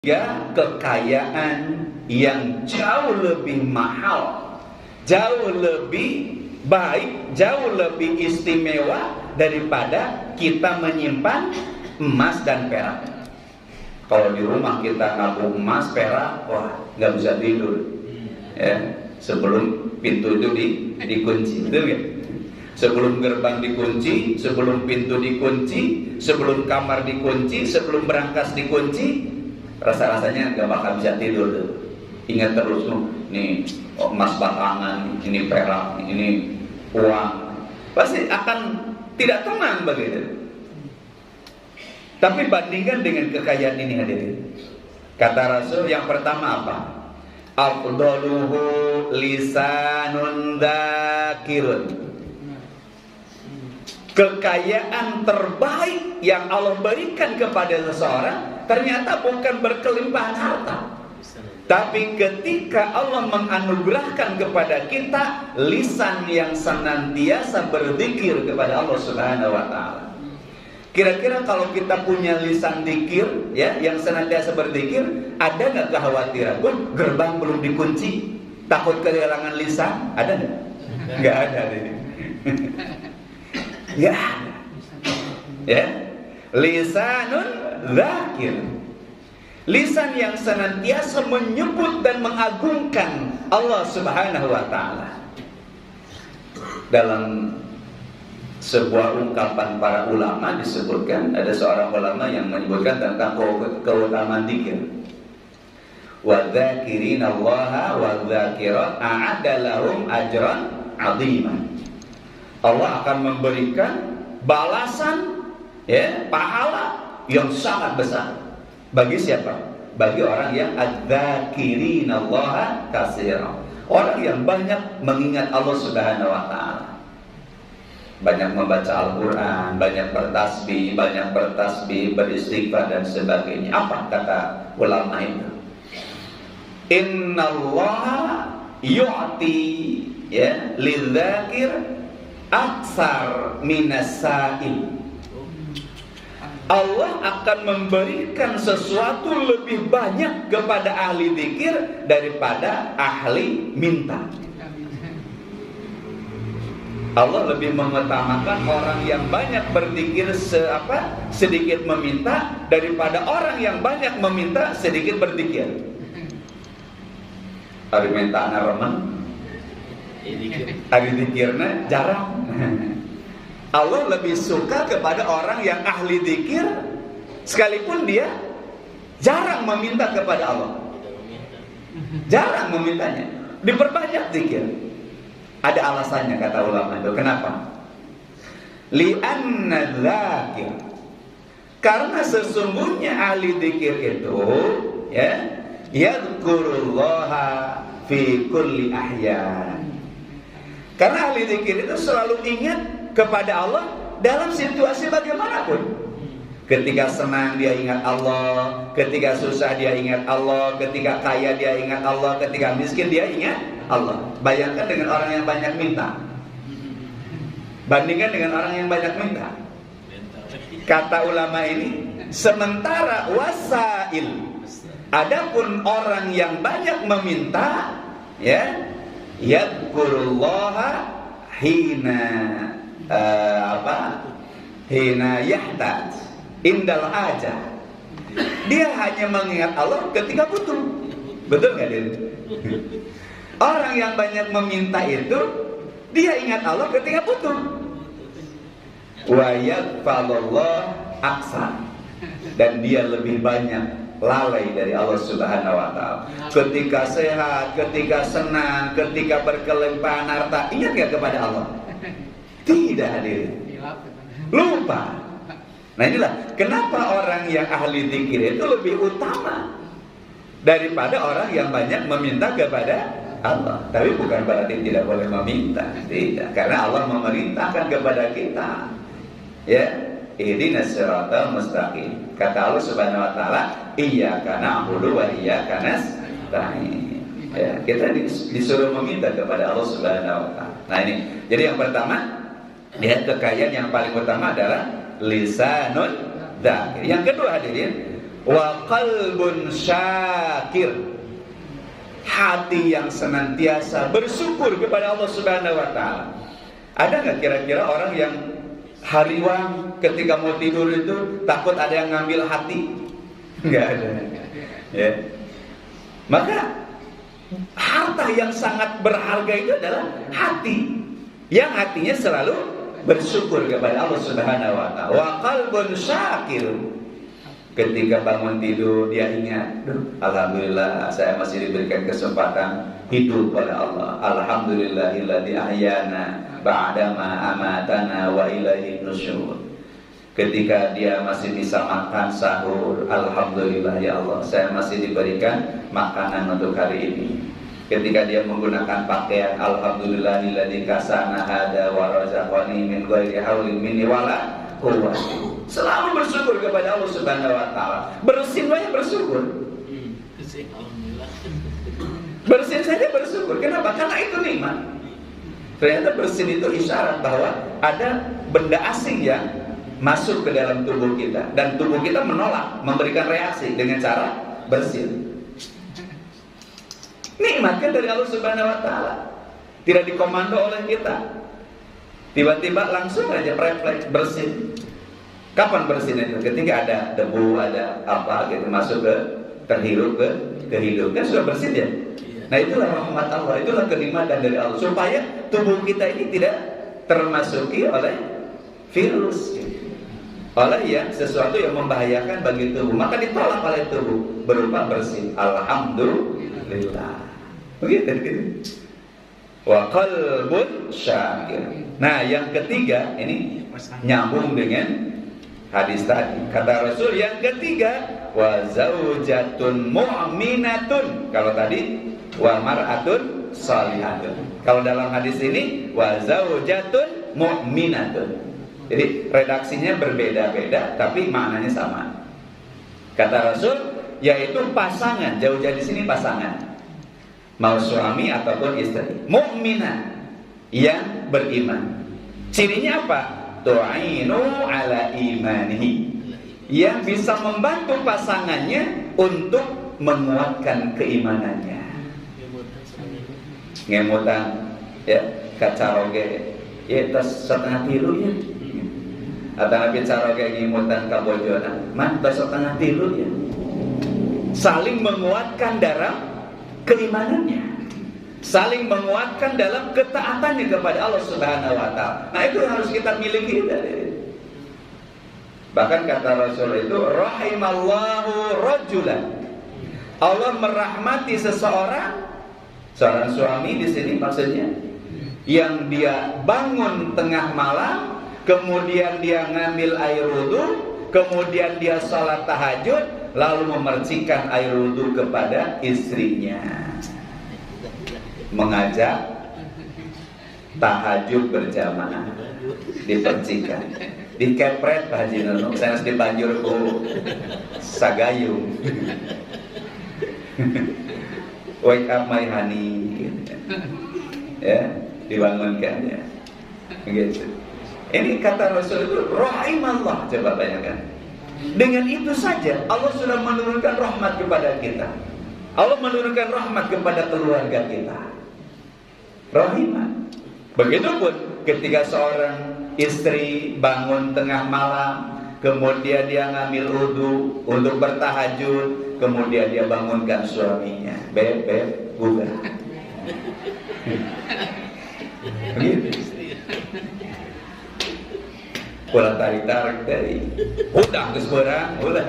kekayaan yang jauh lebih mahal, jauh lebih baik, jauh lebih istimewa daripada kita menyimpan emas dan perak. Kalau di rumah kita nabung emas, perak, wah nggak bisa tidur. Ya, sebelum pintu itu dikunci, betul ya? Sebelum gerbang dikunci, sebelum pintu dikunci, sebelum kamar dikunci, sebelum berangkas dikunci, rasa-rasanya nggak bakal bisa tidur tuh. Ingat terus tuh, nih emas batangan, ini perak, ini uang, pasti akan tidak tenang begitu. Tapi bandingkan dengan kekayaan ini hadirin. Kata Rasul yang pertama apa? Afdaluhu lisanun dzakirun. Kekayaan terbaik yang Allah berikan kepada seseorang ternyata bukan berkelimpahan harta, tapi ketika Allah menganugerahkan kepada kita lisan yang senantiasa berzikir kepada Allah Subhanahu wa taala. Kira-kira kalau kita punya lisan zikir ya, yang senantiasa berzikir, ada nggak kekhawatiran? Gerbang belum dikunci, takut kehilangan lisan? Ada nggak? Nggak ada. Nggak ada. Ya, lisanun dzakir. Lisan yang senantiasa menyebut dan mengagungkan Allah Subhanahu wa taala. Dalam sebuah ungkapan para ulama disebutkan, ada seorang ulama yang menyebutkan tentang keutamaan zikir. Wa dzakirina Allaha wa dzakirat a'adda lahum ajran 'aziman. Allah akan memberikan balasan ya, pahala yang sangat besar. Bagi siapa? Bagi orang yang adzakirina Allaha katsiran. Orang yang banyak mengingat Allah Subhanahu wa taala. Banyak membaca Al-Qur'an, banyak bertasbih, beristighfar dan sebagainya. Apa kata ulama itu? Innallaha yu'ti ya lidzakir aksar minas sa'il. Allah akan memberikan sesuatu lebih banyak kepada ahli zikir daripada ahli minta. Allah lebih mengutamakan orang yang banyak berzikir sedikit meminta daripada orang yang banyak meminta sedikit berzikir. Hari minta remen, hari zikirnya jarang. Allah lebih suka kepada orang yang ahli zikir sekalipun dia jarang meminta kepada Allah. Jarang memintanya, diperbanyak zikir. Ada alasannya kata ulama itu. Kenapa? Li'anna dzakir. Karena sesungguhnya ahli zikir itu ya yadhkurullaha fi kulli ahyan. Karena ahli zikir itu selalu ingat kepada Allah dalam situasi bagaimanapun. Ketika senang dia ingat Allah, ketika susah dia ingat Allah, ketika kaya dia ingat Allah, ketika miskin dia ingat Allah. Bayangkan dengan orang yang banyak minta, bandingkan dengan orang yang banyak minta. Kata ulama ini, sementara wasail, adapun orang yang banyak meminta, ya, yadhkurullaha hina hina yahtaj indal aja. Dia hanya mengingat Allah ketika butuh. Betul nggak dia? Orang yang banyak meminta itu dia ingat Allah ketika butuh. Wa yaqfalullah aksa. Dan dia lebih banyak lalai dari Allah Subhanahu wa taala. Ketika sehat, ketika senang, ketika berkelimpahan harta, ingat enggak kepada Allah? Tidak hadir. Lupa. Nah inilah kenapa orang yang ahli zikir itu lebih utama daripada orang yang banyak meminta kepada Allah. Tapi bukan berarti tidak boleh meminta, tidak. Karena Allah memerintahkan kepada kita, ya, ihdinas siratal mustaqim. Kata Allah Subhanahu wa taala, iyyaka na'budu wa iyyaka nasta'in. Ya, kita disuruh meminta kepada Allah Subhanahu wa taala. Nah ini. Jadi yang pertama, lihat kekayaan yang paling utama adalah lisanun dzakir. Yang kedua hadirin, wa qalbun syakir, hati yang senantiasa bersyukur kepada Allah Subhanahu wa taala. Ada nggak kira-kira orang yang hariwan ketika mau tidur itu takut ada yang ngambil hati? Nggak ada. Ya. Maka harta yang sangat berharga itu adalah hati, yang hatinya selalu bersyukur kepada Allah Subhanahu wa taala. Wa qalbun syakir, ketika bangun tidur dia ingat, alhamdulillah saya masih diberikan kesempatan hidup oleh Allah. Alhamdulillahilladzi ahyana ba'dama amatana wa ilaihi nusyur. Ketika dia masih bisa makan sahur, alhamdulillah ya Allah, saya masih diberikan makanan untuk hari ini. Ketika dia menggunakan pakaian, alhamdulillahilladzi kasana hada wa razaqani min ghairi haulin minni wala quwwati. Selalu bersyukur kepada Allah Subhanahu wa taala. Bersin saja bersyukur. Bersin saja bersyukur. Kenapa? Karena itu nikmat. Ternyata bersin itu isyarat bahwa ada benda asing yang masuk ke dalam tubuh kita, dan tubuh kita menolak, memberikan reaksi dengan cara bersin. Nikmat kan dari Allah Subhanahu wa taala. Tidak dikomando oleh kita. Tiba-tiba langsung aja refleks bersin. Kapan bersin itu? Ketika ada debu, ada apa gitu masuk ke terhirup ke hidung, kan sudah bersin ya. Nah itulah rahmat Allah, itulah kenikmatan dari Allah, supaya tubuh kita ini tidak termasuki oleh virus, oleh yang sesuatu yang membahayakan bagi tubuh, maka ditolak oleh tubuh berupa bersih. Alhamdulillah. Begitu gitu. Wa qalbun syakir. Nah, yang ketiga ini nyambung dengan hadis tadi. Kata Rasul yang ketiga, wa zaujatun mu'minatun. Kalau tadi wa mar'atun salihatun. Kalau dalam hadis ini wa zaujatun mu'minatun. Jadi redaksinya berbeda-beda tapi maknanya sama. Kata Rasul yaitu pasangan, zauja di sini pasangan. Mau suami ataupun istri, mukminah yang beriman. Cirinya apa? Tu'inu ala imanihi, yang bisa membantu pasangannya untuk menguatkan keimanannya. Ngemutan ya, kacaroge ya tas setengah tilu ya. Atau bicara kayak ngemutan kabojona, man tas setengah tilu ya. Saling menguatkan dalam keimanannya, saling menguatkan dalam ketaatannya kepada Allah Subhanahu wa taala. Nah, itu harus kita miliki. Bahkan kata Rasul itu rahimallahu rajulan, Allah merahmati seorang suami di sini maksudnya, yang dia bangun tengah malam, kemudian dia ngambil air wudu, kemudian dia salat tahajud, lalu memercikan air wudu kepada istrinya, mengajak tahajud berjamaah, dipercikan, dikepret Pak Haji Nono, saya harus dibanjur ku sagayung. Wake up my honey, ya, dibangunkan ya, gitu. Ini kata Rasul itu rahimallah, coba bayangkan. Dengan itu saja Allah sudah menurunkan rahmat kepada kita. Allah menurunkan rahmat kepada keluarga kita. Rahimah. Begitupun ketika seorang istri bangun tengah malam, kemudian dia ngambil wudu untuk bertahajud, kemudian dia bangunkan suaminya, beb, buka. Begitu. Ulah tarik dari udah geus beurang, ulah